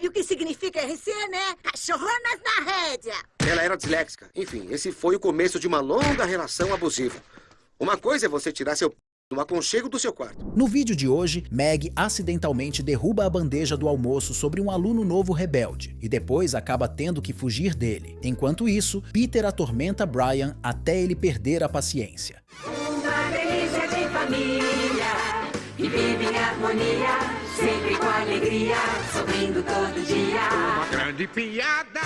o que significa RC, né? Cachorronas na rédea. Ela era disléxica. Enfim, esse foi o começo de uma longa relação abusiva. Uma coisa é você tirar seu no aconchego do seu quarto. No vídeo de hoje, Meg acidentalmente derruba a bandeja do almoço sobre um aluno novo rebelde e depois acaba tendo que fugir dele. Enquanto isso, Peter atormenta Brian até ele perder a paciência. Uma delícia de família, que vive em harmonia, sempre com alegria, sorrindo todo dia. Uma grande piada!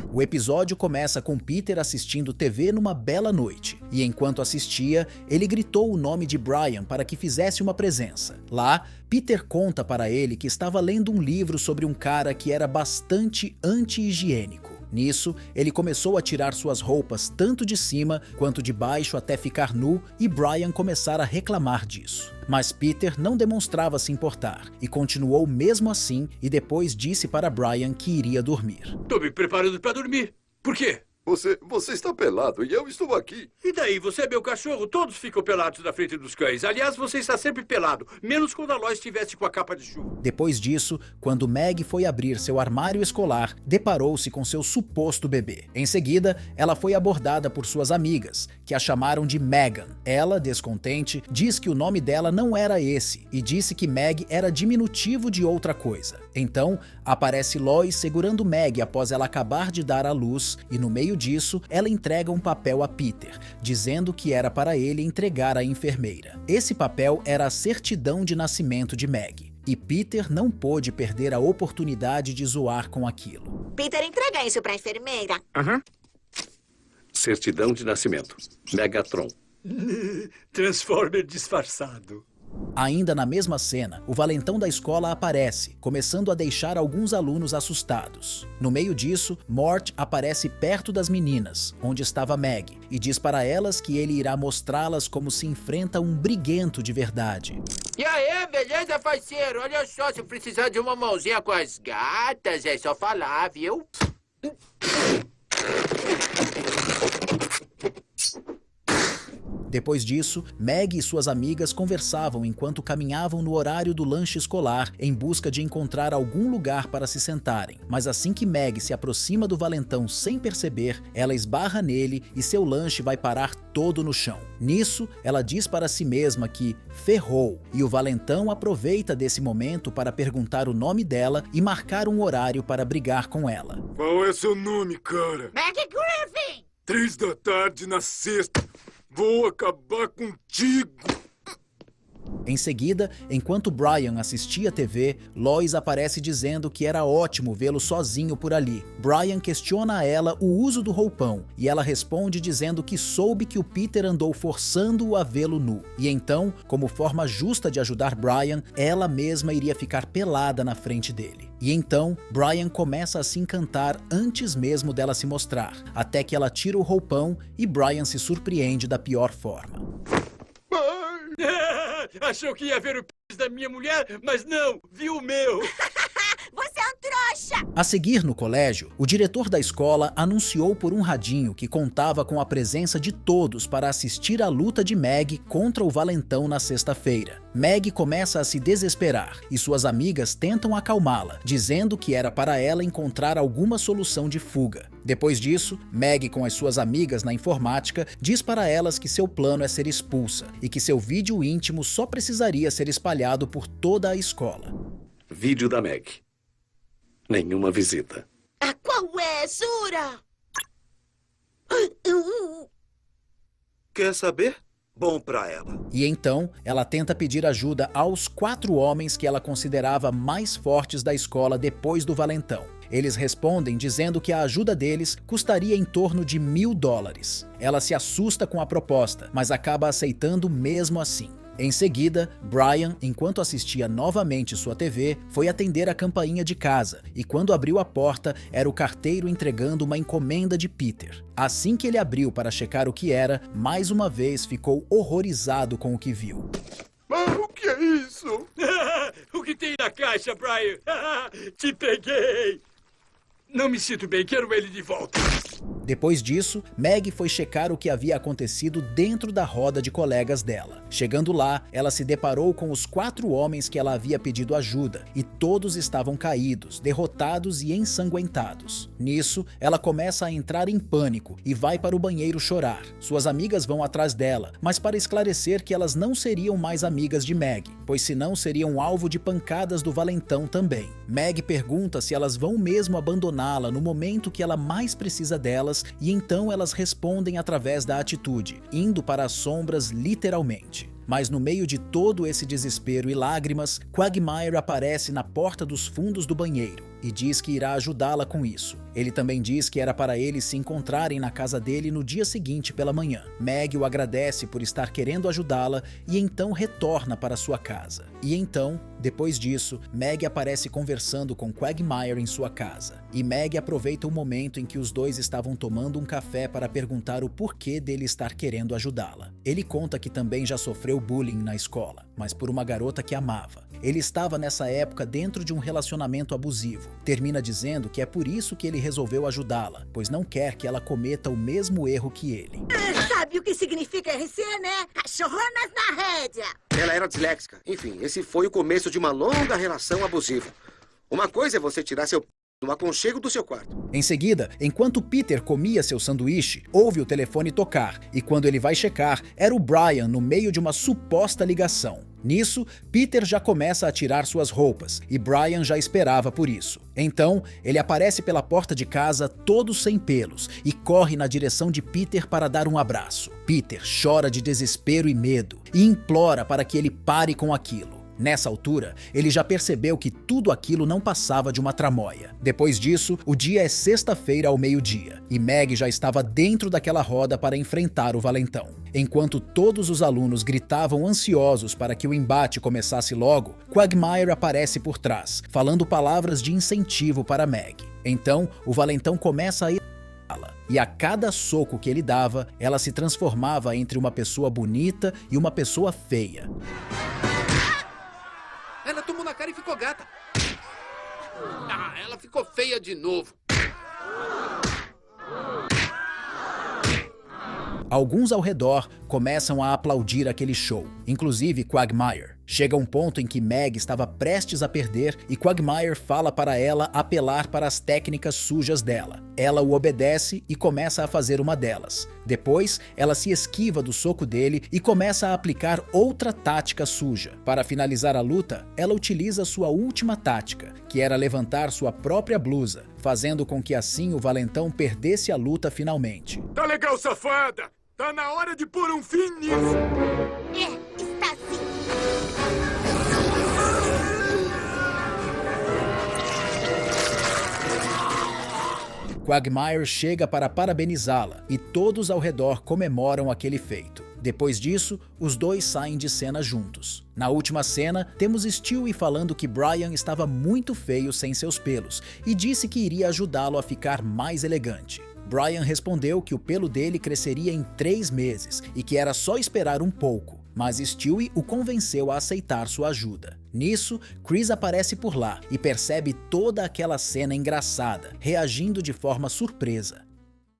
O episódio começa com Peter assistindo TV numa bela noite, e enquanto assistia, ele gritou o nome de Brian para que fizesse uma presença. Lá, Peter conta para ele que estava lendo um livro sobre um cara que era bastante anti-higiênico. Nisso, ele começou a tirar suas roupas tanto de cima quanto de baixo até ficar nu e Brian começar a reclamar disso. Mas Peter não demonstrava se importar e continuou mesmo assim e depois disse para Brian que iria dormir. Tô me preparando para dormir. Por quê? Você está pelado e eu estou aqui. E daí? Você é meu cachorro? Todos ficam pelados na frente dos cães. Aliás, você está sempre pelado, menos quando a Lois estivesse com a capa de chuva. Depois disso, quando Meg foi abrir seu armário escolar, deparou-se com seu suposto bebê. Em seguida, ela foi abordada por suas amigas, que a chamaram de Megan. Ela, descontente, diz que o nome dela não era esse e disse que Meg era diminutivo de outra coisa. Então, aparece Lois segurando Meg após ela acabar de dar à luz e no meio disso, ela entrega um papel a Peter, dizendo que era para ele entregar à enfermeira. Esse papel era a certidão de nascimento de Meg, e Peter não pôde perder a oportunidade de zoar com aquilo. Peter, entrega isso pra enfermeira. Certidão de nascimento. Megatron. Transformer disfarçado. Ainda na mesma cena, o valentão da escola aparece, começando a deixar alguns alunos assustados. No meio disso, Mort aparece perto das meninas, onde estava Meg, e diz para elas que ele irá mostrá-las como se enfrenta um briguento de verdade. E aí, beleza, parceiro? Olha só, se precisar de uma mãozinha com as gatas, é só falar, viu? Depois disso, Meg e suas amigas conversavam enquanto caminhavam no horário do lanche escolar em busca de encontrar algum lugar para se sentarem. Mas assim que Meg se aproxima do valentão sem perceber, ela esbarra nele e seu lanche vai parar todo no chão. Nisso, ela diz para si mesma que ferrou, e o valentão aproveita desse momento para perguntar o nome dela e marcar um horário para brigar com ela. Qual é seu nome, cara? Meg Griffin! 3 da tarde na sexta. Vou acabar contigo. Em seguida, enquanto Brian assistia TV, Lois aparece dizendo que era ótimo vê-lo sozinho por ali. Brian questiona a ela o uso do roupão, e ela responde dizendo que soube que o Peter andou forçando-o a vê-lo nu. E então, como forma justa de ajudar Brian, ela mesma iria ficar pelada na frente dele. E então, Brian começa a se encantar antes mesmo dela se mostrar, até que ela tira o roupão e Brian se surpreende da pior forma. Achou que ia ver o pênis da minha mulher, mas não, viu o meu. Você é um trouxa! A seguir, no colégio, o diretor da escola anunciou por um radinho que contava com a presença de todos para assistir à luta de Meg contra o valentão na sexta-feira. Meg começa a se desesperar e suas amigas tentam acalmá-la, dizendo que era para ela encontrar alguma solução de fuga. Depois disso, Meg, com as suas amigas na informática, diz para elas que seu plano é ser expulsa e que seu vídeo íntimo só precisaria ser espalhado por toda a escola. Vídeo da Meg. Nenhuma visita. Ah, qual é, Zura? Quer saber? Bom pra ela. E então, ela tenta pedir ajuda aos 4 homens que ela considerava mais fortes da escola depois do valentão. Eles respondem dizendo que a ajuda deles custaria em torno de $1000. Ela se assusta com a proposta, mas acaba aceitando mesmo assim. Em seguida, Brian, enquanto assistia novamente sua TV, foi atender a campainha de casa e quando abriu a porta, era o carteiro entregando uma encomenda de Peter. Assim que ele abriu para checar o que era, mais uma vez ficou horrorizado com o que viu. O que é isso? O que tem na caixa, Brian? Te peguei. Não me sinto bem, quero ele de volta. Depois disso, Meg foi checar o que havia acontecido dentro da roda de colegas dela. Chegando lá, ela se deparou com os 4 homens que ela havia pedido ajuda, e todos estavam caídos, derrotados e ensanguentados. Nisso, ela começa a entrar em pânico e vai para o banheiro chorar. Suas amigas vão atrás dela, mas para esclarecer que elas não seriam mais amigas de Meg, pois senão seriam alvo de pancadas do valentão também. Meg pergunta se elas vão mesmo abandoná-la no momento que ela mais precisa delas, e então elas respondem através da atitude, indo para as sombras literalmente. Mas no meio de todo esse desespero e lágrimas, Quagmire aparece na porta dos fundos do banheiro e diz que irá ajudá-la com isso. Ele também diz que era para eles se encontrarem na casa dele no dia seguinte pela manhã. Meg o agradece por estar querendo ajudá-la e então retorna para sua casa. E então, depois disso, Meg aparece conversando com Quagmire em sua casa. E Meg aproveita o momento em que os dois estavam tomando um café para perguntar o porquê dele estar querendo ajudá-la. Ele conta que também já sofreu bullying na escola, mas por uma garota que amava. Ele estava nessa época dentro de um relacionamento abusivo. Termina dizendo que é por isso que ele resolveu ajudá-la, pois não quer que ela cometa o mesmo erro que ele. Sabe o que significa RC, né? Cachorronas na rédea. Ela era disléxica. Enfim, esse foi o começo de uma longa relação abusiva. Uma coisa é você tirar seu no aconchego do seu quarto. Em seguida, enquanto Peter comia seu sanduíche, ouve o telefone tocar e quando ele vai checar, era o Brian no meio de uma suposta ligação. Nisso, Peter já começa a tirar suas roupas e Brian já esperava por isso. Então, ele aparece pela porta de casa todo sem pelos e corre na direção de Peter para dar um abraço. Peter chora de desespero e medo e implora para que ele pare com aquilo. Nessa altura, ele já percebeu que tudo aquilo não passava de uma tramóia. Depois disso, o dia é sexta-feira ao meio-dia, e Meg já estava dentro daquela roda para enfrentar o valentão. Enquanto todos os alunos gritavam ansiosos para que o embate começasse logo, Quagmire aparece por trás, falando palavras de incentivo para Meg. Então, o valentão começa a ir e a cada soco que ele dava, ela se transformava entre uma pessoa bonita e uma pessoa feia. Ela tomou na cara e ficou gata. Ah, ela ficou feia de novo. Alguns ao redor começam a aplaudir aquele show, inclusive Quagmire. Chega um ponto em que Meg estava prestes a perder e Quagmire fala para ela apelar para as técnicas sujas dela. Ela o obedece e começa a fazer uma delas. Depois, ela se esquiva do soco dele e começa a aplicar outra tática suja. Para finalizar a luta, ela utiliza sua última tática, que era levantar sua própria blusa, fazendo com que assim o valentão perdesse a luta finalmente. Tá legal, safada! Tá na hora de pôr um fim nisso! Está sim. Quagmire chega para parabenizá-la e todos ao redor comemoram aquele feito. Depois disso, os dois saem de cena juntos. Na última cena, temos Stewie falando que Brian estava muito feio sem seus pelos e disse que iria ajudá-lo a ficar mais elegante. Brian respondeu que o pelo dele cresceria em 3 meses e que era só esperar um pouco, mas Stewie o convenceu a aceitar sua ajuda. Nisso, Chris aparece por lá e percebe toda aquela cena engraçada, reagindo de forma surpresa.